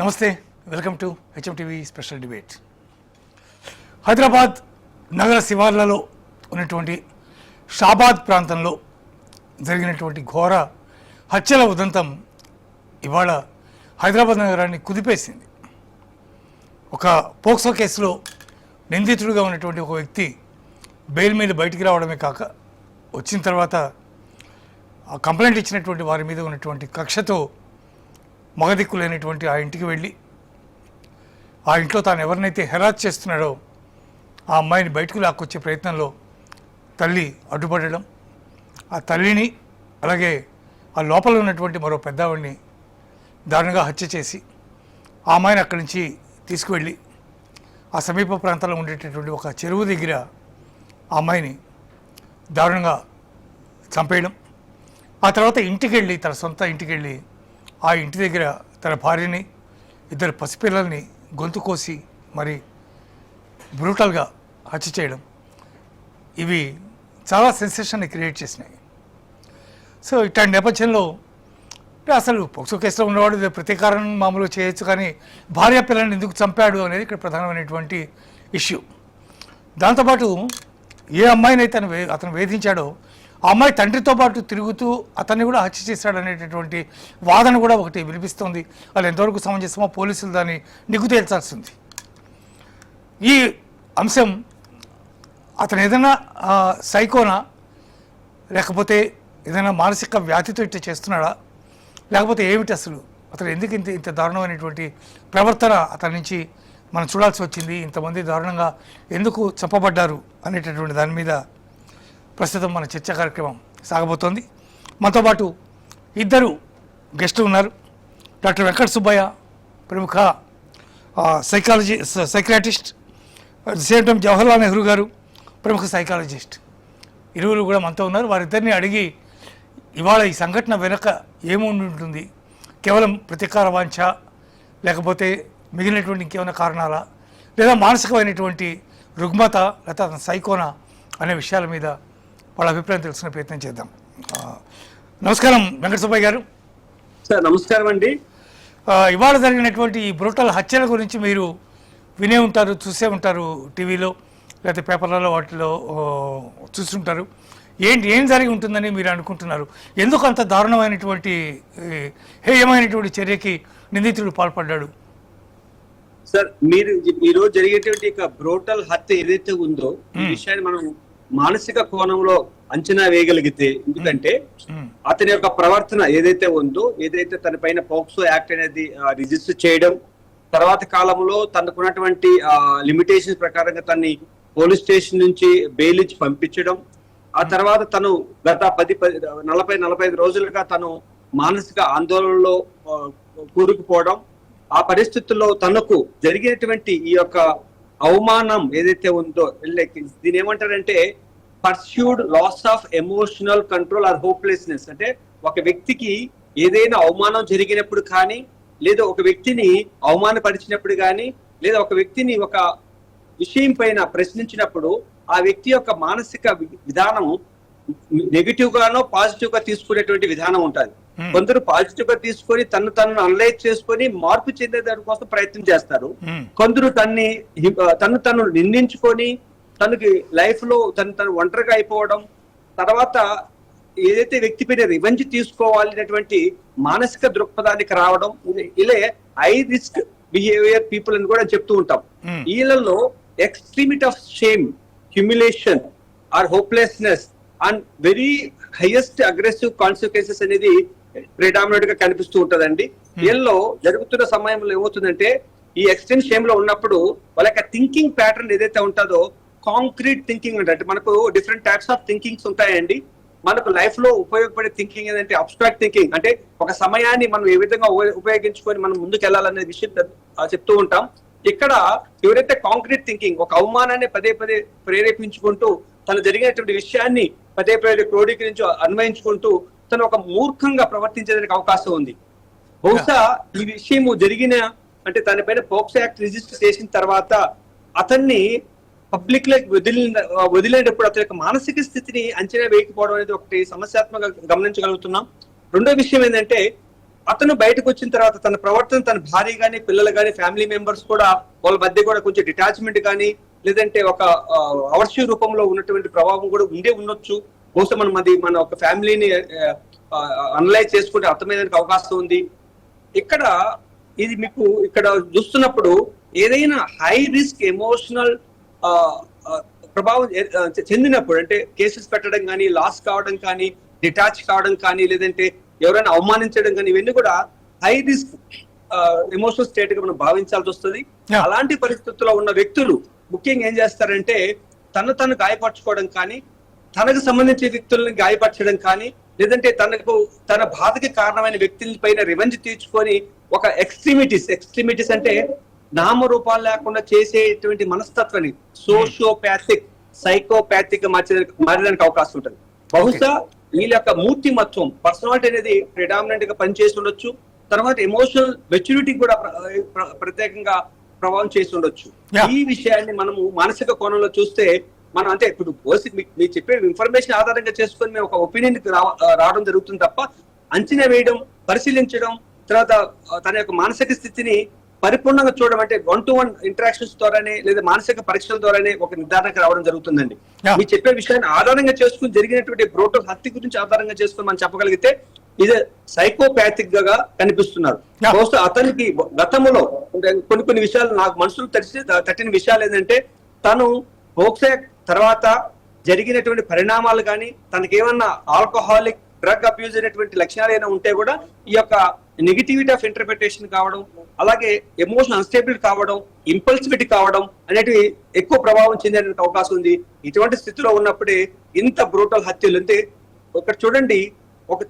నమస్తే, welcome to HMTV special debate. Hyderabad నగర శివార్లలో ఉన్నటువంటి షాబాద్ ప్రాంతంలో జరిగినటువంటి ఘోర హత్యల ఉదంతం ఇవాళ హైదరాబాద్ నగరాన్ని కుదిపేసింది. ఒక పోక్సో కేసులో నిందితుడిగా ఉన్నటువంటి ఒక వ్యక్తి బెయిల్ మీద బయటికి రావడమే కాక వచ్చిన తర్వాత ఆ కంప్లైంట్ ఇచ్చినటువంటి వారి మీద ఉన్నటువంటి కక్షతో మగదిక్కులేనటువంటి ఆ ఇంటికి వెళ్ళి ఆ ఇంట్లో తాను ఎవరినైతే హెరాస్ చేస్తున్నాడో ఆ అమ్మాయిని బయటకు లాక్కొచ్చే ప్రయత్నంలో తల్లి అడ్డుపడడం, ఆ తల్లిని అలాగే ఆ లోపల ఉన్నటువంటి మరో పెద్దవాడిని దారుణంగా హత్య చేసి ఆ అమ్మాయిని అక్కడి నుంచి తీసుకువెళ్ళి ఆ సమీప ప్రాంతాల్లో ఉండేటటువంటి ఒక చెరువు దగ్గర ఆ అమ్మాయిని దారుణంగా చంపేయడం, ఆ తర్వాత ఇంటికి వెళ్ళి తన సొంత ఇంటికి వెళ్ళి ఆ ఇంటి దగ్గర తన భార్యని ఇద్దరు పసిపిల్లల్ని గొంతు కోసి మరి బ్రూటల్గా హత్య చేయడం, ఇవి చాలా సెన్సేషన్ని క్రియేట్ చేసినాయి. సో ఇట్లాంటి నేపథ్యంలో అసలు పోక్సో కేసులో ఉన్నవాడు ప్రతీకారం మామూలుగా చేయొచ్చు, కానీ భార్య పిల్లల్ని ఎందుకు చంపాడు అనేది ఇక్కడ ప్రధానమైనటువంటి ఇష్యూ. దాంతోపాటు ఏ అమ్మాయినైతే అతను వేధించాడో ఆ అమ్మాయి తండ్రితో పాటు తిరుగుతూ అతన్ని కూడా హత్య చేశాడు అనేటటువంటి వాదన కూడా ఒకటి వినిపిస్తోంది. వాళ్ళు ఎంతవరకు సమంజసమో పోలీసులు దాన్ని నిగ్గు తేల్చాల్సింది. ఈ అంశం అతను ఏదైనా సైకోనా, లేకపోతే ఏదైనా మానసిక వ్యాధితో ఇట్లా చేస్తున్నాడా, లేకపోతే ఏమిటి అసలు అతను ఎందుకు ఇంత దారుణమైనటువంటి ప్రవర్తన అతని నుంచి మనం చూడాల్సి వచ్చింది, ఇంతమంది దారుణంగా ఎందుకు చంపబడ్డారు అనేటటువంటి దాని మీద ప్రస్తుతం మన చర్చా కార్యక్రమం సాగబోతోంది. మనతో పాటు ఇద్దరు గెస్టులు ఉన్నారు. డాక్టర్ వెంకట సుబ్బయ్య, ప్రముఖ psychiatrist, at the same time Jawaharlal Nehru గారు, ప్రముఖ సైకాలజిస్ట్. ఇరువురు కూడా మనతో ఉన్నారు. వారిద్దరిని అడిగి ఇవాళ ఈ సంఘటన వెనుక ఏముండి ఉంటుంది, కేవలం ప్రతీకార వాంఛ, లేకపోతే మిగిలినటువంటి ఇంకేమైనా కారణాలా, లేదా మానసికమైనటువంటి రుగ్మత, లేదా సైకోనా అనే విషయాల మీద వాళ్ళ అభిప్రాయం తెలుసుకునే ప్రయత్నం చేద్దాం. నమస్కారం వెంకట సుబ్బయ్య గారు. సార్ నమస్కారం అండి. ఇవాళ జరిగినటువంటి ఈ బ్రూటల్ హత్యల గురించి మీరు వినే ఉంటారు, చూసే ఉంటారు, టీవీలో లేకపోతే పేపర్లలో వాటిలో చూస్తుంటారు. ఏం జరిగి ఉంటుందని మీరు అనుకుంటున్నారు? ఎందుకు అంత దారుణమైనటువంటి హేయమైనటువంటి చర్యకి నిందితుడు పాల్పడ్డాడు? సార్, మీరు ఈరోజు జరిగేటువంటి బ్రూటల్ హత్య ఏదైతే ఉందో ఈ విషయాన్ని మనం మానసిక కోణంలో అంచనా వేయగలిగితే, ఎందుకంటే అతని యొక్క ప్రవర్తన ఏదైతే ఉందో, ఏదైతే తన పైన పోక్సో యాక్ట్ అనేది రిజిస్టర్ చేయడం, తర్వాత కాలంలో తనకున్నటువంటి లిమిటేషన్స్ ప్రకారంగా తన్ని పోలీస్ స్టేషన్ నుంచి బెయిల్ ఇచ్చి పంపించడం, ఆ తర్వాత తను గత 40-45 రోజులుగా తను మానసిక ఆందోళనలో కూరుకుపోవడం, ఆ పరిస్థితుల్లో తనకు జరిగినటువంటి ఈ యొక్క అవమానం ఏదైతే ఉందో, దీని ఏమంటారంటే pursued loss of emotional control or hopelessness. అంటే ఒక వ్యక్తికి ఏదైనా అవమానం జరిగినప్పుడు కానీ, లేదా ఒక వ్యక్తిని అవమానపరిచినప్పుడు కానీ, లేదా ఒక వ్యక్తిని ఒక విషయం పైన ప్రశ్నించినప్పుడు ఆ వ్యక్తి యొక్క మానసిక విధానం నెగిటివ్ గానో పాజిటివ్ గా తీసుకునేటువంటి విధానం ఉంటుంది. కొందరు పాజిటివ్ గా తీసుకొని తను అనలైజ్ చేసుకొని మార్పు చెందే దాని కోసం ప్రయత్నం చేస్తారు. కొందరు తను నిందించుకొని తనకి లైఫ్ లో తను ఒంటరిగా అయిపోవడం, తర్వాత ఏదైతే వ్యక్తి పైన రివెంజ్ తీసుకోవాలనేటువంటి మానసిక దృక్పథానికి రావడం, ఇలా హై రిస్క్ బిహేవియర్ పీపుల్ అని కూడా చెప్తూ ఉంటాం. వీళ్ళలో extremity of shame, humiliation or hopelessness and very highest aggressive consequences అనేది ప్రిడామినెంట్ గా కనిపిస్తూ ఉంటదండి. వీళ్ళలో జరుగుతున్న సమయంలో ఏమవుతుందంటే, ఈ ఎక్స్ట్రీమ్ షేమ్ లో ఉన్నప్పుడు వాళ్ళ యొక్క థింకింగ్ ప్యాటర్న్ ఏదైతే ఉంటుందో కాంక్రీట్ థింకింగ్ అంటే, మనకు డిఫరెంట్ టైప్స్ ఆఫ్ థింకింగ్స్ ఉంటాయండి. మనకు లైఫ్ లో ఉపయోగపడే థింకింగ్ ఏంటంటే అబ్స్ట్రాక్ట్ థింకింగ్, అంటే ఒక సమయాన్ని మనం ఏ విధంగా ఉపయోగించుకొని మనం ముందుకు వెళ్ళాలనే విషయం చెప్తూ ఉంటాం. ఇక్కడ ఎవరైతే కాంక్రీట్ థింకింగ్, ఒక అవమానాన్ని పదే ప్రేరేపించుకుంటూ తను జరిగినటువంటి విషయాన్ని పదే క్రోడీకరించి అన్వయించుకుంటూ తను ఒక మూర్ఖంగా ప్రవర్తించడానికి అవకాశం ఉంది. బహుశా ఈ విషయం జరిగిన అంటే తన పైన పోక్సో యాక్ట్ రిజిస్టర్ చేసిన తర్వాత అతన్ని పబ్లిక్ లో వదిలేటప్పుడు అతని యొక్క మానసిక స్థితిని అంచనా వేయకపోవడం అనేది ఒకటి సమస్యాత్మకంగా గమనించగలుగుతున్నాం. రెండో విషయం ఏంటంటే అతను బయటకు వచ్చిన తర్వాత తన ప్రవర్తన, తన భార్య గాని, పిల్లలు గాని, ఫ్యామిలీ మెంబర్స్ కూడా వాళ్ళ మధ్య కూడా కొంచెం డిటాచ్మెంట్ కానీ, లేదంటే ఒక అవర్ష్య రూపంలో ఉన్నటువంటి ప్రభావం కూడా ఉండొచ్చు. బహుశా మన ఒక ఫ్యామిలీని అనలైజ్ చేసుకుంటే అర్థమయ్యేందుకు అవకాశం ఉంది. ఇక్కడ ఇది మీకు ఇక్కడ చూస్తున్నప్పుడు ఏదైనా హై రిస్క్ ఎమోషనల్ ప్రభావం చెందినప్పుడు, అంటే కేసెస్ పెట్టడం కానీ, లాస్ కావడం కానీ, డిటాచ్ కావడం కానీ, లేదంటే ఎవరైనా అవమానించడం కానీ, ఇవన్నీ కూడా హై రిస్క్ ఎమోషనల్ స్టేట్ గా మనం భావించాల్సి వస్తుంది. అలాంటి పరిస్థితుల్లో ఉన్న వ్యక్తులు ముఖ్యంగా ఏం చేస్తారంటే తను గాయపరచుకోవడం కానీ, తనకు సంబంధించిన వ్యక్తులను గాయపరచడం కానీ, లేదంటే తన బాధకి కారణమైన వ్యక్తుల పైన రివెంజ్ తీర్చుకొని ఒక ఎక్స్ట్రీమిటీస్ అంటే నామరూపాలు లేకుండా చేసేటువంటి మనస్తత్వాన్ని సోషియోపాథిక్, సైకోపాథిక్ మారడానికి అవకాశం ఉంటుంది. బహుశా వీళ్ళ యొక్క మూర్తిమత్వం, పర్సనాలిటీ అనేది ప్రిడామినెంట్ గా పనిచేసి ఉండొచ్చు. తర్వాత ఎమోషనల్ మెచ్యూరిటీ కూడా ప్రత్యేకంగా ప్రభావం చేసి ఉండొచ్చు. ఈ విషయాన్ని మనము మానసిక కోణంలో చూస్తే మనం అంటే ఇప్పుడు మీరు చెప్పే ఇన్ఫర్మేషన్ ఆధారంగా చేసుకొని మేము ఒక ఒపీనియన్ రావడం జరుగుతుంది తప్ప, అంచనా వేయడం, పరిశీలించడం, తర్వాత తన యొక్క మానసిక స్థితిని పరిపూర్ణంగా చూడడం అంటే 1-to-1 ఇంటరాక్షన్స్ ద్వారానే లేదా మానసిక పరీక్షల ద్వారానే ఒక నిర్ధారణకు రావడం జరుగుతుందండి. మీరు చెప్పే విషయాన్ని ఆధారంగా చేసుకుని జరిగినటువంటి బ్రూటల్ హత్య గురించి ఆధారంగా చేసుకుని మనం చెప్పగలిగితే ఇది సైకోపాథిక్ గా కనిపిస్తున్నారు. బహుశా అతనికి గతంలో కొన్ని విషయాలు నాకు మనసులో తట్టిన విషయాలు ఏంటంటే, తను పోక్సో తర్వాత జరిగినటువంటి పరిణామాలు కానీ, తనకేమన్నా ఆల్కహాలిక్ డ్రగ్ అబ్యూజ్ అయినటువంటి లక్షణాలు ఏమైనా ఉంటే కూడా ఈ యొక్క నెగిటివిటీ ఆఫ్ ఇంటర్ప్రిటేషన్ కావడం, అలాగే ఎమోషన్ అన్స్టేబుల్ కావడం, ఇంపల్సివిటీ కావడం అనేటివి ఎక్కువ ప్రభావం చెందే అవకాశం ఉంది. ఇటువంటి స్థితిలో ఉన్నప్పుడే ఇంత బ్రూటల్ హత్యలు. అంటే ఇక్కడ చూడండి,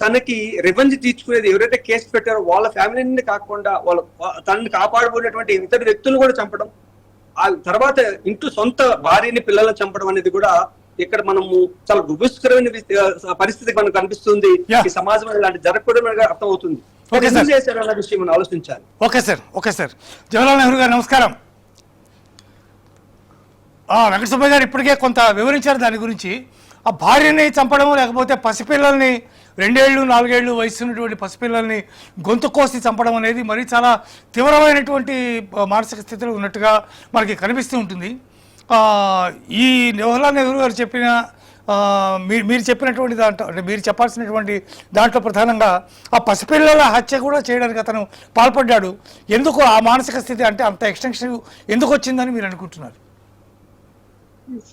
తనకి రివెంజ్ తీర్చుకునేది ఎవరైతే కేసు పెట్టారో వాళ్ళ ఫ్యామిలీని కాకుండా తనని కాపాడుకునేటువంటి ఇతర వ్యక్తులు కూడా చంపడం, ఆ తర్వాత ఇంట్లో సొంత భార్యని, పిల్లలను చంపడం అనేది కూడా ఇక్కడ మనము చాలా దురదృష్టకరమైన పరిస్థితి మనకు కనిపిస్తుంది. ఈ సమాజంలో ఇలాంటి జరగకూడదు అర్థం అవుతుంది. చేశారన్న విషయం మనం ఆలోచించాలి. ఓకే సార్ జవహర్లాల్ నెహ్రూ గారు నమస్కారం. వెంకట సుబ్బయ్య గారు ఇప్పటికే కొంత వివరించారు దాని గురించి. ఆ భార్యని చంపడం, లేకపోతే పసిపిల్లల్ని 2 ఏళ్ళు 4 ఏళ్ళు వయసు ఉన్నటువంటి పసిపిల్లల్ని గొంతు కోసి చంపడం అనేది మరి చాలా తీవ్రమైనటువంటి మానసిక స్థితిలో ఉన్నట్టుగా మనకి కనిపిస్తూ ఉంటుంది. ఈ జవహర్లాల్ నెహ్రూ గారు చెప్పిన మీరు చెప్పినటువంటి దాంట్లో, అంటే మీరు చెప్పాల్సినటువంటి దాంట్లో ప్రధానంగా ఆ పసిపిల్లల హత్య కూడా చేయడానికి అతను పాల్పడ్డాడు. ఎందుకు ఆ మానసిక స్థితి, అంటే అంత ఎక్స్టెన్షన్ ఎందుకు వచ్చిందని మీరు అనుకుంటున్నారు?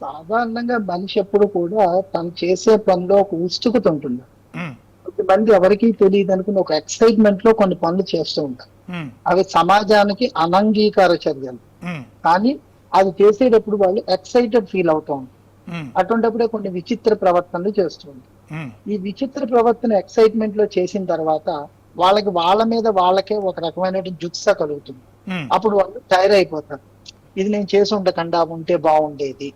సాధారణంగా మనిషి ఎప్పుడు కూడా తను చేసే పనిలో ఒక ఉత్సుకతుంటుంది. కొంతమంది ఎవరికి తెలియదు అనుకుని ఒక ఎక్సైట్మెంట్ లో కొన్ని పనులు చేస్తూ ఉంటారు. అవి సమాజానికి అనంగీకార చర్యలు, కానీ అది చేసేటప్పుడు వాళ్ళు ఎక్సైటెడ్ ఫీల్ అవుతూ ఉంటారు. అటువంటిప్పుడే కొన్ని విచిత్ర ప్రవర్తనలు చేస్తూ ఉంటారు. ఈ విచిత్ర ప్రవర్తన ఎక్సైట్మెంట్ లో చేసిన తర్వాత వాళ్ళ మీద వాళ్ళకే ఒక రకమైన జుత్స కలుగుతుంది. అప్పుడు వాళ్ళు టైర్ అయిపోతారు. ఇది నేను చేసి ఉండకుండా ఉంటే బాగుండేది.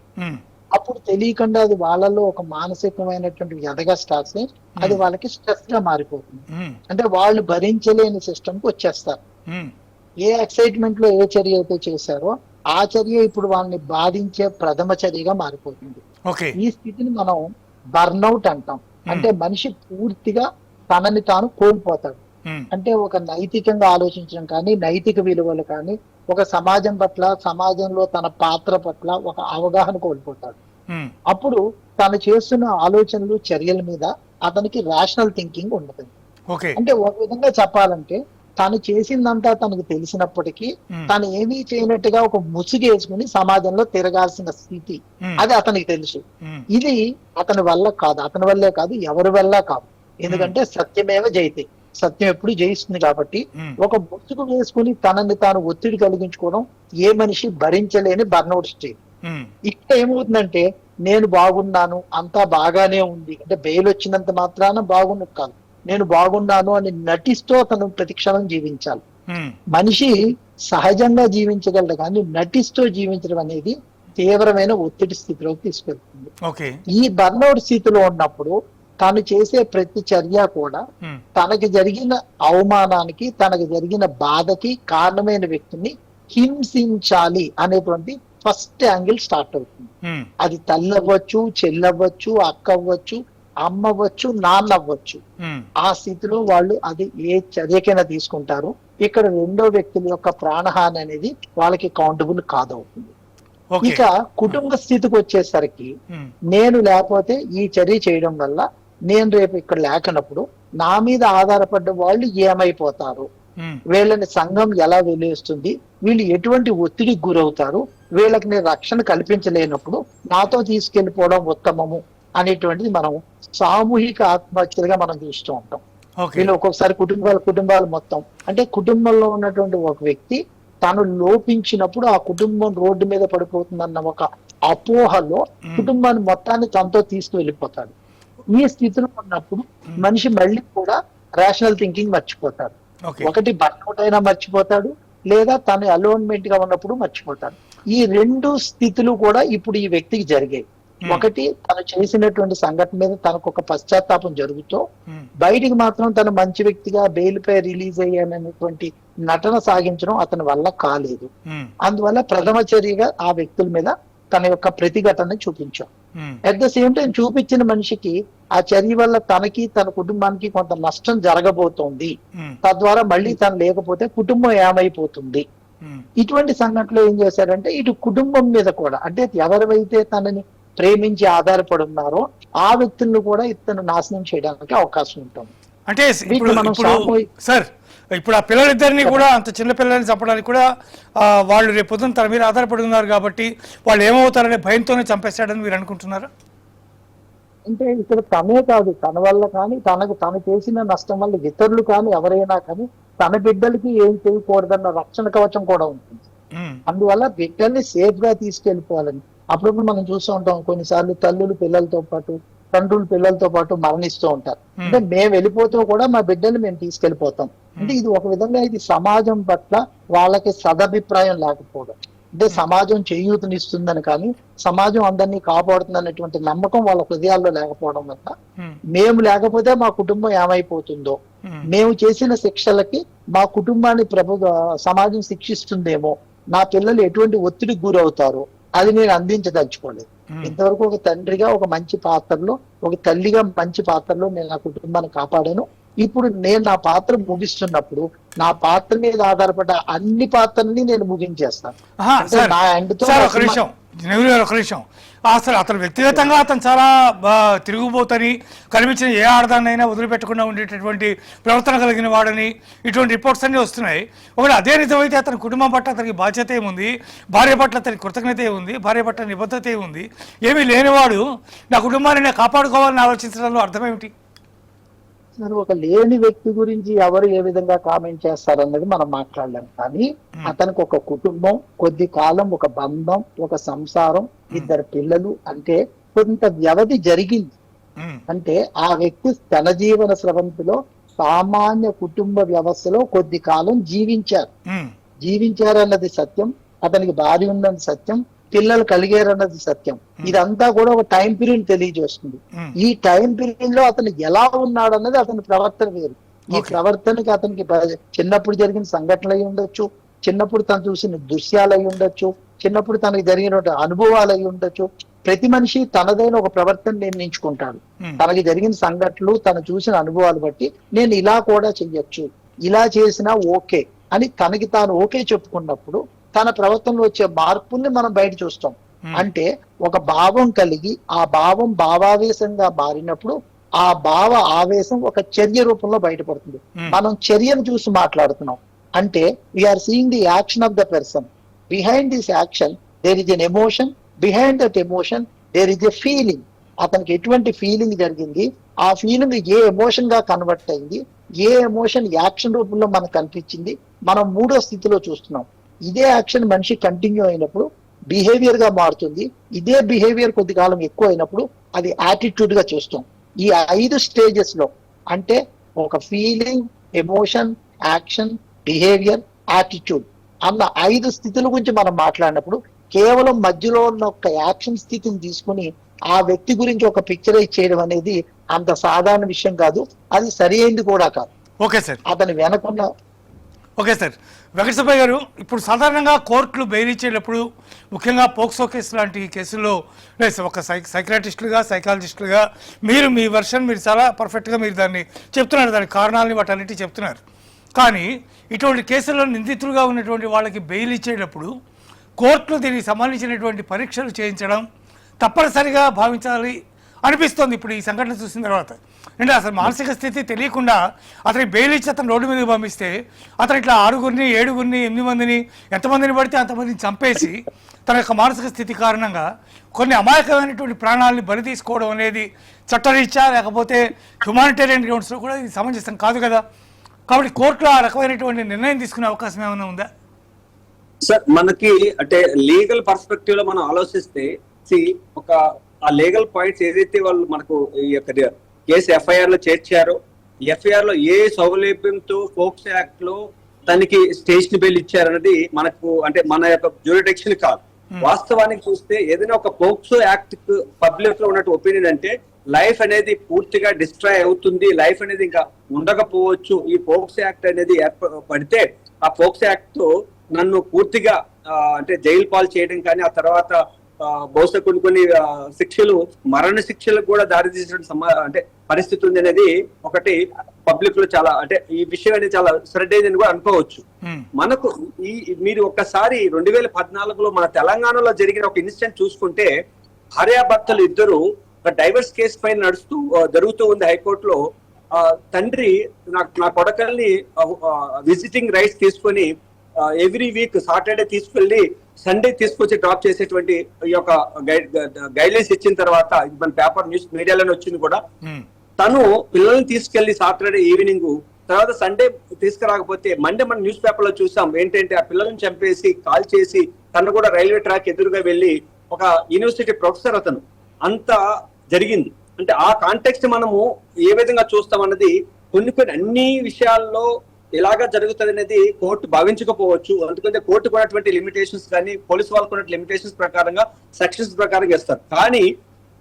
అప్పుడు తెలియకుండా అది వాళ్ళలో ఒక మానసికమైనటువంటి వ్యధగా స్టార్ట్ అయ్యి అది వాళ్ళకి స్ట్రెస్ గా మారిపోతుంది. అంటే వాళ్ళు భరించలేని సిస్టమ్ కి వచ్చేస్తారు. ఏ ఎక్సైట్మెంట్ లో ఏ చర్య అయితే చేశారో ఆ చర్య ఇప్పుడు వాళ్ళని బాధించే ప్రథమ చర్యగా మారిపోతుంది. ఈ స్థితిని మనం బర్న్అవుట్ అంటాం. అంటే మనిషి పూర్తిగా తనని తాను కోల్పోతాడు. అంటే ఒక నైతికంగా ఆలోచించడం కానీ, నైతిక విలువలు కానీ, ఒక సమాజం పట్ల, సమాజంలో తన పాత్ర పట్ల ఒక అవగాహన కోల్పోతాడు. అప్పుడు తను చేస్తున్న ఆలోచనలు, చర్యల మీద అతనికి రేషనల్ థింకింగ్ ఉండదు. అంటే ఒక విధంగా చెప్పాలంటే తను చేసిందంతా తనకు తెలిసినప్పటికీ తను ఏమీ చేయనట్టుగా ఒక ముసుగేసుకుని సమాజంలో తిరగాల్సిన స్థితి అది అతనికి తెలుసు. ఇది అతని వల్ల కాదు, అతని వల్లే కాదు, ఎవరి వల్ల కాదు. ఎందుకంటే సత్యమేవ జయతే, సత్యం ఎప్పుడు జయిస్తుంది. కాబట్టి ఒక ముసుగు వేసుకుని తనని తాను ఒత్తిడి కలిగించుకోవడం ఏ మనిషి భరించలేని బర్న్అవుట్ స్టేజ్. ఇక్కడ ఏమవుతుందంటే నేను బాగున్నాను, అంతా బాగానే ఉంది, అంటే బెయిల్ వచ్చినంత మాత్రాన బాగున్నట్టు కాదు, నేను బాగున్నాను అని నటిస్తూ అతను ప్రతిక్షణం జీవించాలి. మనిషి సహజంగా జీవించగలడు, కానీ నటిస్తూ జీవించడం అనేది తీవ్రమైన ఒత్తిడి స్థితిలోకి తీసుకెళ్తుంది. ఈ బర్న్అవుట్ స్థితిలో ఉన్నప్పుడు తను చేసే ప్రతి చర్య కూడా తనకి జరిగిన అవమానానికి, తనకు జరిగిన బాధకి కారణమైన వ్యక్తిని హింసించాలి అనేటువంటి ఫస్ట్ యాంగిల్ స్టార్ట్ అవుతుంది. అది తల్లి అవ్వచ్చు, చెల్లవ్వచ్చు, అక్క అవ్వచ్చు, అమ్మ అవ్వచ్చు, నాన్న అవ్వచ్చు. ఆ స్థితిలో వాళ్ళు అది ఏ చర్యకైనా తీసుకుంటారు. ఇక్కడ రెండో వ్యక్తుల యొక్క ప్రాణహాని అనేది వాళ్ళకి కౌంటబుల్ కాదవుతుంది. ఇక కుటుంబ స్థితికి వచ్చేసరికి నేను లేకపోతే ఈ చర్య చేయడం వల్ల నేను రేపు ఇక్కడ లేకనప్పుడు నా మీద ఆధారపడ్డ వాళ్ళు ఏమైపోతారు, వీళ్ళని సంఘం ఎలా వెలివేస్తుంది, వీళ్ళు ఎటువంటి ఒత్తిడికి గురవుతారు, వీళ్ళకి నేను రక్షణ కల్పించలేనప్పుడు నాతో తీసుకెళ్లిపోవడం ఉత్తమము అనేటువంటిది మనం సామూహిక ఆత్మహత్యలుగా మనం చూస్తూ ఉంటాం. వీళ్ళు ఒక్కొక్కసారి కుటుంబాలు మొత్తం అంటే కుటుంబంలో ఉన్నటువంటి ఒక వ్యక్తి తను లోపించినప్పుడు ఆ కుటుంబం రోడ్డు మీద పడిపోతుందన్న ఒక అపోహలో కుటుంబాన్ని మొత్తాన్ని తనతో తీసుకువెళ్ళిపోతాడు. ఈ స్థితిలో ఉన్నప్పుడు మనిషి మళ్ళీ కూడా రేషనల్ థింకింగ్ మర్చిపోతాడు. ఒకటి బర్న్అవుట్ అయినా మర్చిపోతాడు, లేదా తను అలోన్మెంట్ గా ఉన్నప్పుడు మర్చిపోతాడు. ఈ రెండు స్థితులు కూడా ఇప్పుడు ఈ వ్యక్తికి జరిగాయి. ఒకటి తను చేసినటువంటి సంఘటన మీద తనకు ఒక పశ్చాత్తాపం జరుగుతూ బయటికి మాత్రం తను మంచి వ్యక్తిగా బెయిల్ పై రిలీజ్ అయ్యాననేటువంటి నటన సాగించడం అతని వల్ల కాలేదు. అందువల్ల ప్రథమ చర్యగా ఆ వ్యక్తుల మీద తన యొక్క ప్రతిఘటన చూపించాం. అట్ ద సేమ్ టైం చూపించిన మనిషికి ఆ చర్య వల్ల తనకి తన కుటుంబానికి కొంత నష్టం జరగబోతోంది, తద్వారా మళ్ళీ తను లేకపోతే కుటుంబం ఏమైపోతుంది. ఇటువంటి సంఘటనలో ఏం చేశారంటే ఇటు కుటుంబం మీద కూడా అంటే ఎవరైతే తనని ప్రేమించి ఆధారపడి ఉన్నారో ఆ వ్యక్తులను కూడా ఇతను నాశనం చేయడానికి అవకాశం ఉంటుంది. అంటే సార్ ఇప్పుడు ఆ పిల్లలిద్దరిని కూడా అంత చిన్న పిల్లల్ని చంపడానికి కూడా వాళ్ళు రేపు పొద్దున తన మీద ఆధారపడి ఉన్నారు కాబట్టి వాళ్ళు ఏమవుతారనే భయంతోనే చంపేశాడని మీరు అనుకుంటున్నారా? అంటే ఇక్కడ తనే కాదు, తన వల్ల కానీ తను చేసిన నష్టం వల్ల ఇతరులు కానీ ఎవరైనా కానీ తన బిడ్డలకి ఏం చేయకూడదన్న రక్షణ కవచం కూడా ఉంటుంది. అందువల్ల బిడ్డల్ని సేఫ్ గా తీసుకెళ్లిపోవాలని అప్పుడప్పుడు మనం చూస్తూ ఉంటాం. కొన్నిసార్లు తల్లులు పిల్లలతో పాటు, తండ్రులు పిల్లలతో పాటు మరణిస్తూ ఉంటారు. అంటే మేము వెళ్ళిపోతూ కూడా మా బిడ్డలు మేము తీసుకెళ్లిపోతాం. అంటే ఇది ఒక విధంగా ఇది సమాజం పట్ల వాళ్ళకి సదభిప్రాయం లేకపోవడం, అంటే సమాజం చేయూతనిస్తుందని కానీ సమాజం అందరినీ కాపాడుతుంది అనేటువంటి నమ్మకం వాళ్ళ హృదయాల్లో లేకపోవడం వల్ల మేము లేకపోతే మా కుటుంబం ఏమైపోతుందో, మేము చేసిన శిక్షలకి మా కుటుంబాన్ని సమాజం శిక్షిస్తుందేమో, నా పిల్లలు ఎటువంటి ఒత్తిడికి గురవుతారో అది నేను అందించదలుచుకోలేదు. ఇంతవరకు ఒక తండ్రిగా ఒక మంచి పాత్రలో, ఒక తల్లిగా మంచి పాత్రలో నేను నా కుటుంబాన్ని కాపాడాను. ఇప్పుడు నేను నా పాత్ర ముగిస్తున్నప్పుడు నా పాత్ర మీద ఆధారపడ్డ అన్ని పాత్రల్ని నేను ముగించేస్తాను. అసలు అతను వ్యక్తిగతంగా అతను చాలా తిరుగుబోతని, కనిపించిన ఏ ఆడదాన్నైనా వదిలిపెట్టకుండా ఉండేటటువంటి ప్రవర్తన కలిగిన వాడని ఇటువంటి రిపోర్ట్స్ అన్నీ వస్తున్నాయి. ఒకటి అదే నిజమైతే అతని కుటుంబం పట్ల అతనికి బాధ్యత ఏముంది, భార్య పట్ల అతనికి కృతజ్ఞత ఏముంది, భార్య పట్ల నిబద్ధత ఏముంది? ఏమీ లేనివాడు నా కుటుంబాన్ని నేను కాపాడుకోవాలని ఆలోచించడంలో అర్థమేమిటి? ఒక లేని వ్యక్తి గురించి ఎవరు ఏ విధంగా కామెంట్ చేస్తారన్నది మనం మాట్లాడలేం. కానీ అతనికి ఒక కుటుంబం, కొద్ది కాలం ఒక బంధం, ఒక సంసారం, ఇద్దరు పిల్లలు అంటే కొంత వ్యవధి జరిగింది. అంటే ఆ వ్యక్తి తన జీవన స్రవంతిలో సామాన్య కుటుంబ వ్యవస్థలో కొద్ది కాలం జీవించారన్నది సత్యం. అతనికి భార్య ఉందన్నది సత్యం, పిల్లలు కలిగారన్నది సత్యం. ఇదంతా కూడా ఒక టైం పీరియడ్ తెలియజేస్తుంది. ఈ టైం పీరియడ్ లో అతను ఎలా ఉన్నాడు అన్నది అతని ప్రవర్తన వేరు. ఈ ప్రవర్తనకి అతనికి చిన్నప్పుడు జరిగిన సంఘటనలు అయి ఉండొచ్చు, చిన్నప్పుడు తను చూసిన దృశ్యాలు అయి ఉండొచ్చు, చిన్నప్పుడు తనకి జరిగిన అనుభవాలు అయి ఉండొచ్చు. ప్రతి మనిషి తనదైన ఒక ప్రవర్తన నిర్ణయించుకుంటాడు. తనకి జరిగిన సంఘటనలు, తను చూసిన అనుభవాలు బట్టి నేను ఇలా కూడా చెయ్యొచ్చు, ఇలా చేసినా ఓకే అని తనకి తాను ఓకే చెప్పుకున్నప్పుడు తన ప్రవర్తనలో వచ్చే మార్పుల్ని మనం బయట చూస్తాం. అంటే ఒక భావం కలిగి ఆ భావం భావావేశంగా మారినప్పుడు ఆ భావ ఆవేశం ఒక చర్య రూపంలో బయటపడుతుంది. మనం చర్యను చూసి మాట్లాడుతున్నాం. అంటే we're seeing the action of the person. Behind this action there is an emotion, behind that emotion there is a feeling. అతనికి ఎటువంటి ఫీలింగ్ జరిగింది, ఆ ఫీలింగ్ ఏ ఎమోషన్ గా కన్వర్ట్ అయింది, ఏ ఎమోషన్ యాక్షన్ రూపంలో మనకు కనిపించింది, మనం మూడో స్థితిలో చూస్తున్నాం. ఇదే యాక్షన్ మనిషి కంటిన్యూ అయినప్పుడు బిహేవియర్ గా మారుతుంది. ఇదే బిహేవియర్ కొద్ది కాలం ఎక్కువ అయినప్పుడు అది యాటిట్యూడ్ గా చూస్తాం. ఈ 5 స్టేజెస్ లో అంటే ఒక feeling, emotion, action, behaviour, attitude అన్న 5 స్థితుల గురించి మనం మాట్లాడినప్పుడు కేవలం మధ్యలో ఉన్న ఒక యాక్షన్ స్థితిని తీసుకుని ఆ వ్యక్తి గురించి ఒక పిక్చరైజ్ చేయడం అనేది అంత సాధారణ విషయం కాదు, అది సరి అయింది కూడా కాదు. ఓకే సార్, అతని వెనకున్న ఓకే సార్. వెంకట సుబ్బయ్య గారు, ఇప్పుడు సాధారణంగా కోర్టులు బెయిల్ ఇచ్చేటప్పుడు ముఖ్యంగా పోక్సో కేసు లాంటి కేసుల్లో ఒక సైకియాట్రిస్టులుగా సైకాలజిస్టులుగా మీరు మీ వర్షన్ మీరు చాలా పర్ఫెక్ట్గా మీరు దాన్ని చెప్తున్నారు, దాని కారణాలని వాటన్నిటి చెప్తున్నారు. కానీ ఇటువంటి కేసుల్లో నిందితులుగా ఉన్నటువంటి వాళ్ళకి బెయిల్ ఇచ్చేటప్పుడు కోర్టులు దీనికి సంబంధించినటువంటి పరీక్షలు చేయించడం తప్పనిసరిగా భావించాలి అనిపిస్తోంది ఇప్పుడు ఈ సంఘటన చూసిన తర్వాత. అంటే అసలు మానసిక స్థితి తెలియకుండా అతని బెయిల్ ఇచ్చి అతను రోడ్డు మీదకి పంపిస్తే అతను ఇట్లా 6గురిని 7గురిని 8 మందిని ఎంతమందిని పడితే అంతమందిని చంపేసి తన యొక్క మానసిక స్థితి కారణంగా కొన్ని అమాయకమైనటువంటి ప్రాణాలని బలి తీసుకోవడం అనేది చట్టరీత్యా లేకపోతే హ్యుమానిటేరియన్ గ్రౌండ్స్లో కూడా ఇది సమంజసం కాదు కదా. కాబట్టి కోర్టులో ఆ రకమైనటువంటి నిర్ణయం తీసుకునే అవకాశం ఏమైనా ఉందా? సార్, మనకి అంటే లీగల్ పర్స్పెక్టివ్ లో మనం ఆలోచిస్తే ఒక ఆ లీగల్ పాయింట్స్ ఏదైతే వాళ్ళు మనకు ఈ యొక్క కేసు ఎఫ్ఐఆర్ లో చేర్చారో, ఎఫ్ఐఆర్ లో ఏ సౌలభ్యంతో ఫోక్స్ యాక్ట్ లో తనకి స్టేషన్ బెయిల్ ఇచ్చారన్నది మనకు అంటే మన యొక్క జ్యూరిడిక్షన్ కాదు. వాస్తవానికి చూస్తే ఏదైనా ఒక పోక్సో యాక్ట్ పబ్లిక్ లో ఉన్నట్టు ఒపీనియన్ అంటే లైఫ్ అనేది పూర్తిగా డిస్ట్రాయ్ అవుతుంది, లైఫ్ అనేది ఇంకా ఉండకపోవచ్చు. ఈ పోక్సో యాక్ట్ అనేది పడితే ఆ పోక్సో యాక్ట్ తో నన్ను పూర్తిగా అంటే జైలు పాలు చేయడం కానీ ఆ తర్వాత బహుశా కొన్ని శిక్షలు మరణ శిక్షలకు కూడా దారితీసిన అంటే పరిస్థితి ఉంది అనేది ఒకటి పబ్లిక్ లో చాలా అంటే ఈ విషయం అనేది చాలా స్ప్రెడ్ అయిందని కూడా అనుకోవచ్చు. మనకు మీరు ఒక్కసారి 2014లో మన తెలంగాణలో జరిగిన ఒక ఇన్సిడెంట్ చూసుకుంటే భార్యాభర్తలు ఇద్దరు ఒక డైవర్స్ కేసు పైన జరుగుతూ ఉంది హైకోర్టులో. తండ్రి నా కొడకల్ని విజిటింగ్ రైట్స్ తీసుకొని ఎవ్రీ వీక్ సాటర్డే తీసుకెళ్లి సండే తీసుకొచ్చి డ్రాప్ చేసేటువంటి ఈ యొక్క గైడ్లైన్స్ ఇచ్చిన తర్వాత మన పేపర్ న్యూస్ మీడియాలోనే వచ్చింది కూడా. తను పిల్లల్ని తీసుకెళ్లి సాటర్డే ఈవినింగ్ తర్వాత సండే తీసుకురాకపోతే మండే మన న్యూస్ పేపర్ లో చూసాం ఏంటంటే ఆ పిల్లల్ని చంపేసి కాల్ చేసి తను కూడా రైల్వే ట్రాక్ ఎదురుగా వెళ్ళి ఒక యూనివర్సిటీ ప్రొఫెసర్ అతను అంత జరిగింది. అంటే ఆ కాంటెక్స్ట్ మనము ఏ విధంగా చూస్తాం అన్నది కొన్ని అన్ని విషయాల్లో ఇలాగా జరుగుతుంది అనేది కోర్టు భావించకపోవచ్చు. ఎందుకంటే కోర్టుకు ఉన్నటువంటి లిమిటేషన్స్ కానీ పోలీసు వాళ్ళకు ఉన్న లిమిటేషన్స్ ప్రకారంగా సెక్షన్స్ ప్రకారంగా ఇస్తారు. కానీ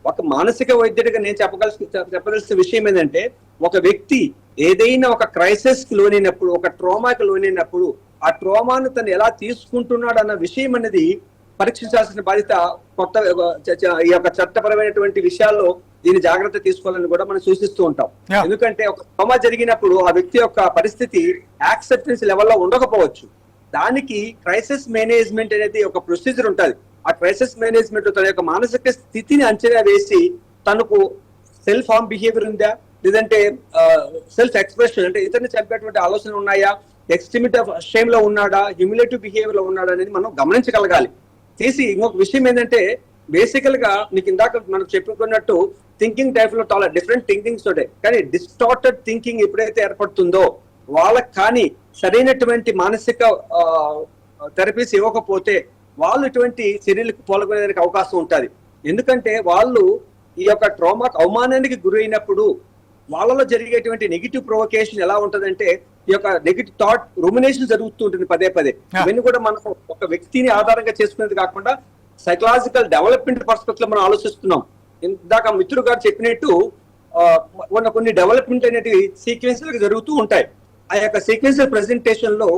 ఒక మానసిక వైద్యుడిగా నేను చెప్పదలసిన విషయం ఏంటంటే ఒక వ్యక్తి ఏదైనా ఒక క్రైసిస్ కి లోనైనప్పుడు ఒక ట్రోమాకి లోనైనప్పుడు ఆ ట్రోమాను తను ఎలా తీసుకుంటున్నాడు అన్న విషయం అనేది పరీక్షించాల్సిన బాధ్యత ఈ యొక్క చట్టపరమైనటువంటి విషయాల్లో దీని జాగ్రత్త తీసుకోవాలని కూడా మనం సూచిస్తూ ఉంటాం. ఎందుకంటే ఒక ట్రోమా జరిగినప్పుడు ఆ వ్యక్తి యొక్క పరిస్థితి యాక్సెప్టెన్స్ లెవెల్లో ఉండకపోవచ్చు. దానికి క్రైసిస్ మేనేజ్మెంట్ అనేది ఒక ప్రొసీజర్ ఉంటుంది. ఆ క్రైసిస్ మేనేజ్మెంట్ తన యొక్క మానసిక స్థితిని అంచనా వేసి తనకు సెల్ఫ్ హార్మ్ బిహేవియర్ ఉందా లేదంటే సెల్ఫ్ ఎక్స్ప్రెషన్ అంటే ఇతరుని చంపేటువంటి ఆలోచనలు ఉన్నాయా, ఎక్స్ట్రీమిటీ ఆఫ్ షేమ్ లో ఉన్నాడా, హ్యూమిలేటివ్ బిహేవియర్ లో ఉన్నాడా అనేది మనం గమనించగలగాలి. చేసి ఇంకొక విషయం ఏంటంటే బేసికల్ గా మీకు ఇందాక మనం చెప్పుకున్నట్టు థింకింగ్ టైప్ లో చాలా డిఫరెంట్ థింకింగ్స్ ఉంటాయి. కానీ డిస్టార్టెడ్ థింకింగ్ ఎప్పుడైతే ఏర్పడుతుందో వాళ్ళకి కానీ సరైనటువంటి మానసిక థెరపీస్ ఇవ్వకపోతే వాళ్ళు ఇటువంటి చర్యలకు పాల్గొనేదానికి అవకాశం ఉంటుంది. ఎందుకంటే వాళ్ళు ఈ యొక్క ట్రామాకు అవమానానికి గురైనప్పుడు వాళ్ళలో జరిగేటువంటి నెగిటివ్ ప్రొవకేషన్ ఎలా ఉంటదంటే ఈ యొక్క నెగిటివ్ థాట్ రూమినేషన్ జరుగుతూ ఉంటుంది పదే పదే. ఇవన్నీ కూడా మనం ఒక వ్యక్తిని ఆధారంగా చేసుకునేది కాకుండా సైకలాజికల్ డెవలప్మెంట్ పర్స్పెక్టివ్ లో మనం ఆలోచిస్తున్నాం. ఇందాక మిత్రుడు గారు చెప్పినట్టు కొన్ని డెవలప్మెంట్ అనేటివి సీక్వెన్స్ జరుగుతూ ఉంటాయి. ఆ యొక్క సీక్వెన్షియల్ ప్రెజెంటేషన్ లో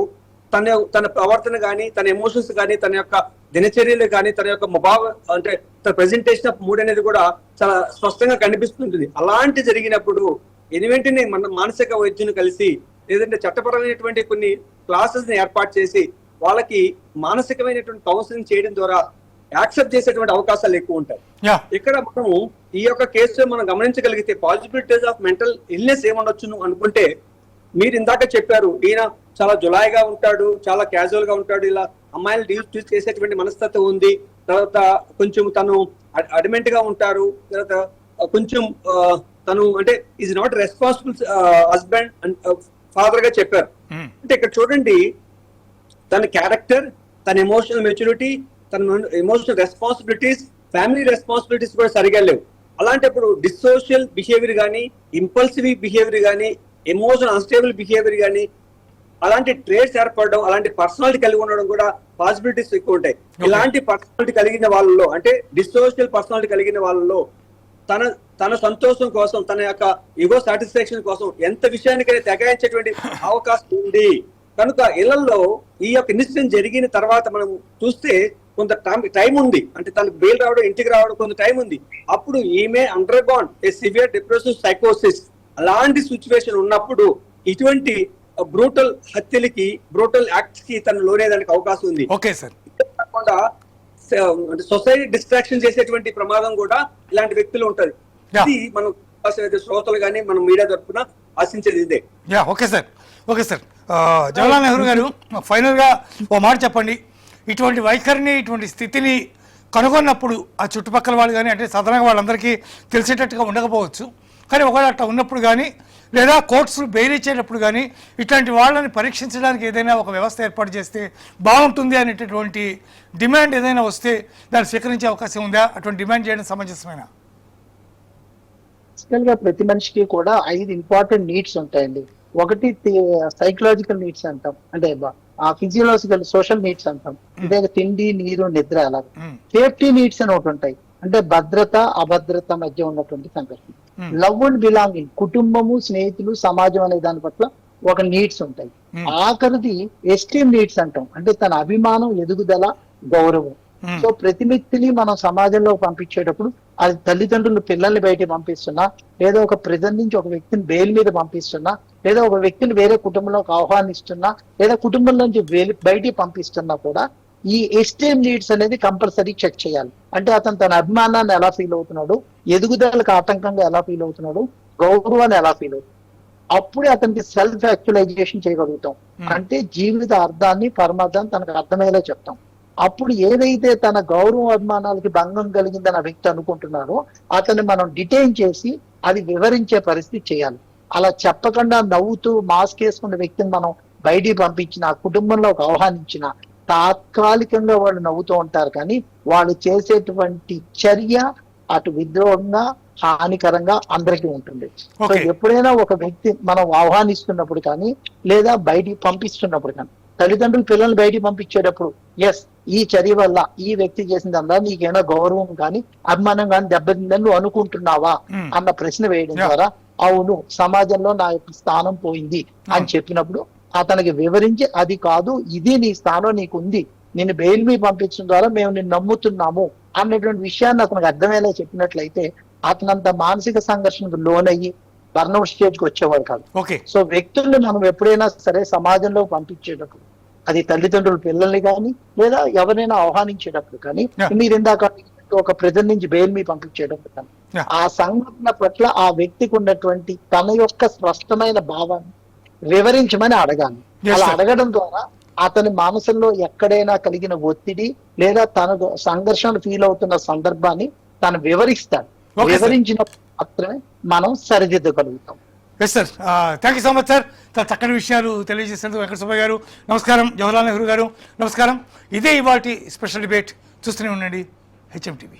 తన ప్రవర్తన కానీ తన ఎమోషన్స్ కానీ తన యొక్క దినచర్యలు కానీ తన యొక్క అంటే తన ప్రెజెంటేషన్ ఆఫ్ మూడ్ అనేది కూడా చాలా స్పష్టంగా కనిపిస్తుంటుంది. అలాంటి జరిగినప్పుడు వెంటనే మన మానసిక వైద్యుని కలిసి లేదంటే చట్టపరమైనటువంటి కొన్ని క్లాసెస్ ని ఏర్పాటు చేసి వాళ్ళకి మానసికమైనటువంటి కౌన్సిలింగ్ చేయడం ద్వారా యాక్సెప్ట్ చేసేటువంటి అవకాశాలు ఎక్కువ ఉంటాయి. ఇక్కడ మనము ఈ యొక్క కేసులో మనం గమనించగలిగితే పాసిబిలిటీస్ ఆఫ్ మెంటల్ ఇల్నెస్ ఏముండొచ్చును అనుకుంటే మీరు ఇందాక చెప్పారు ఈయన చాలా జులాయిగా ఉంటాడు, చాలా క్యాజువల్ గా ఉంటాడు, ఇలా అమ్మాయిలు డీల్ చేసేటువంటి మనస్తత్వం ఉంది, తర్వాత కొంచెం తను అడిమెంట్ గా ఉంటారు, తర్వాత కొంచెం తను అంటే is not responsible husband and father గా చెప్పారు. అంటే ఇక్కడ చూడండి తన క్యారెక్టర్, తన ఎమోషనల్ మెచ్యూరిటీ, తన ఎమోషనల్ రెస్పాన్సిబిలిటీస్, ఫ్యామిలీ రెస్పాన్సిబిలిటీస్ కూడా సరిగా లేవు. అలాంటప్పుడు డిస్సోషియల్ బిహేవియర్ కానీ, ఇంపల్సివ్ బిహేవియర్ కానీ, ఎమోషనల్ అన్స్టేబుల్ బిహేవియర్ కానీ అలాంటి ట్రేడ్స్ ఏర్పడడం, అలాంటి పర్సనాలిటీ కలిగి ఉండడం కూడా పాసిబిలిటీస్ ఎక్కువ ఉంటాయి. ఇలాంటి పర్సనాలిటీ కలిగిన వాళ్ళలో అంటే డిస్సోషియల్ పర్సనాలిటీ కలిగిన వాళ్ళలో తన సంతోషం కోసం, తన యొక్క ఈగో సాటిస్ఫాక్షన్ కోసం ఎంత విషయానికైనా తెగాయించేటువంటి అవకాశం ఉంది. కనుక ఇళ్లలో ఈ యొక్క ఇన్సిడెంట్ జరిగిన తర్వాత మనం చూస్తే కొంత టైం ఉంది, అంటే తనకు బెయిల్ రావడం, ఇంటికి రావడం కొంత టైం ఉంది. అప్పుడు ఈమె అండర్గాన్ ఏ సివియర్ డిప్రెసివ్ సైకోసిస్. అలాంటి సిచ్యువేషన్ ఉన్నప్పుడు ఇటువంటి బ్రూటల్ హత్యలకి, బ్రూటల్ యాక్ట్స్ కి తను లోనేదానికి అవకాశం ఉంది. Okay sir. కాకుండా సొసైటీ డిస్ట్రాక్షన్ చేసేటువంటి ప్రమాదం కూడా ఇలాంటి వ్యక్తులు ఉంటది. ఇది మనం శ్రోతలు కానీ మనం మీడియా తరఫున ఆశించేది ఇదే. Okay sir. Okay sir. Jawaharlal Nehru గారు, ఫైనల్గా ఓ మాట చెప్పండి. ఇటువంటి వైఖరిని, ఇటువంటి స్థితిని కనుగొన్నప్పుడు ఆ చుట్టుపక్కల వాళ్ళు కానీ, అంటే సాధారణంగా వాళ్ళందరికీ తెలిసేటట్టుగా ఉండకపోవచ్చు, కానీ ఒకవేళ అట్లా ఉన్నప్పుడు కానీ, లేదా కోర్ట్స్ బెయిల్ ఇచ్చేటప్పుడు కానీ ఇట్లాంటి వాళ్ళని పరీక్షించడానికి ఏదైనా ఒక వ్యవస్థ ఏర్పాటు చేస్తే బాగుంటుంది అనేటటువంటి డిమాండ్ ఏదైనా వస్తే దాన్ని స్వీకరించే అవకాశం ఉందా? అటువంటి డిమాండ్ చేయడం సమంజసమేనా? బేసికల్ గా ప్రతి మనిషికి కూడా 5 ఇంపార్టెంట్ నీడ్స్ ఉంటాయండి. ఒకటి సైకలాజికల్ నీడ్స్ అంటాం, అంటే ఆ ఫిజియోలాజికల్ సోషల్ నీడ్స్ అంటాం, అంటే తిండి, నీరు, నిద్ర. అలా సేఫ్టీ నీడ్స్ అని ఒకటి ఉంటాయి, అంటే భద్రత అభద్రత మధ్య ఉన్నటువంటి సంఘర్షణ. లవ్ అండ్ బిలాంగింగ్, కుటుంబము, స్నేహితులు, సమాజం అనే దాని పట్ల ఒక నీడ్స్ ఉంటాయి. ఆఖరిది ఎస్టీమ్ నీడ్స్ అంటాం, అంటే తన అభిమానం, ఎదుగుదల, గౌరవం. సో ప్రతి వ్యక్తిని మనం సమాజంలో పంపించేటప్పుడు అది తల్లిదండ్రులు పిల్లల్ని బయట పంపిస్తున్నా, లేదా ఒక ప్రెజెంట్ నుంచి ఒక వ్యక్తిని బెయిల్ మీద పంపిస్తున్నా, లేదా ఒక వ్యక్తిని వేరే కుటుంబంలోకి ఆహ్వానిస్తున్నా, లేదా కుటుంబం నుంచి బయటికి పంపిస్తున్నా కూడా ఈ ఎస్టీమ్ నీడ్స్ అనేది కంపల్సరీ చెక్ చేయాలి. అంటే అతను తన అభిమానాన్ని ఎలా ఫీల్ అవుతున్నాడు, ఎదుగుదలకు ఆటంకంగా ఎలా ఫీల్ అవుతున్నాడు, గౌరవాన్ని ఎలా ఫీల్ అవుతున్నాడు. అప్పుడే అతనికి సెల్ఫ్ యాక్చువలైజేషన్ చేయగలుగుతాం. అంటే జీవిత అర్థాన్ని, పరమార్థాన్ని తనకు అర్థమయ్యేలా చెప్తాం. అప్పుడు ఏదైతే తన గౌరవ అభిమానాలకి భంగం కలిగిందని ఆ వ్యక్తి అనుకుంటున్నారో అతన్ని మనం డిటైన్ చేసి అది వివరించే పరిస్థితి చేయాలి. అలా చెప్పకుండా నవ్వుతూ మాస్క్ వేసుకున్న వ్యక్తిని మనం బయటికి పంపించిన, ఆ కుటుంబంలోకి ఆహ్వానించిన, తాత్కాలికంగా వాళ్ళు నవ్వుతూ ఉంటారు, కానీ వాళ్ళు చేసేటువంటి చర్య అటు విద్రోహంగా, హానికరంగా అందరికీ ఉంటుంది. సో ఎప్పుడైనా ఒక వ్యక్తి మనం ఆహ్వానిస్తున్నప్పుడు కానీ, లేదా బయటికి పంపిస్తున్నప్పుడు కానీ, తల్లిదండ్రులు పిల్లల్ని బయటికి పంపించేటప్పుడు ఎస్ ఈ చర్య వల్ల ఈ వ్యక్తి చేసిందల్లా నీకేమైనా గౌరవం కానీ, అభిమానం కానీ దెబ్బతిందని నువ్వు అనుకుంటున్నావా అన్న ప్రశ్న వేయడం ద్వారా, అవును సమాజంలో నా యొక్క స్థానం పోయింది అని చెప్పినప్పుడు అతనికి వివరించి, అది కాదు ఇది నీ స్థానం నీకుంది, నేను బెయిల్ మీద పంపించడం ద్వారా మేము నిన్ను నమ్ముతున్నాము అన్నటువంటి విషయాన్ని అతనికి అర్థమయ్యేలా చెప్పినట్లయితే అతనంత మానసిక సంఘర్షణకు లోనయ్యి బర్న్అవుట్ స్టేజ్కి వచ్చేవాడు కాదు. సో వ్యక్తుల్ని మనం ఎప్పుడైనా సరే సమాజంలో పంపించేటప్పుడు, అది తల్లిదండ్రులు పిల్లల్ని కానీ, లేదా ఎవరైనా ఆహ్వానించేటప్పుడు కానీ, మీరు ఇందాక ఒక ప్రజెంట్ నుంచి బెయిల్ మీద పంపించేటప్పుడు కానీ, ఆ సంఘటన పట్ల ఆ వ్యక్తికి ఉన్నటువంటి తన యొక్క స్పష్టమైన భావాన్ని వివరించమని అడగాలి. అలా అడగడం ద్వారా అతని మనసులో ఎక్కడైనా కలిగిన ఒత్తిడి లేదా తన సంఘర్షణ ఫీల్ అవుతున్న సందర్భాన్ని తను వివరిస్తాడు. వివరించినప్పుడు మాత్రమే మనం సరిదిద్దగలుగుతాం. Yes sir, thank you so much sir. చక్కని విషయాలు తెలియజేసినందుకు వెంకట సుబ్బయ్య గారు నమస్కారం, జవహర్లాల్ నెహ్రూ గారు నమస్కారం. ఇదే ఇవాల్టి స్పెషల్ డిబేట్. చూస్తూనే ఉండండి HM TV.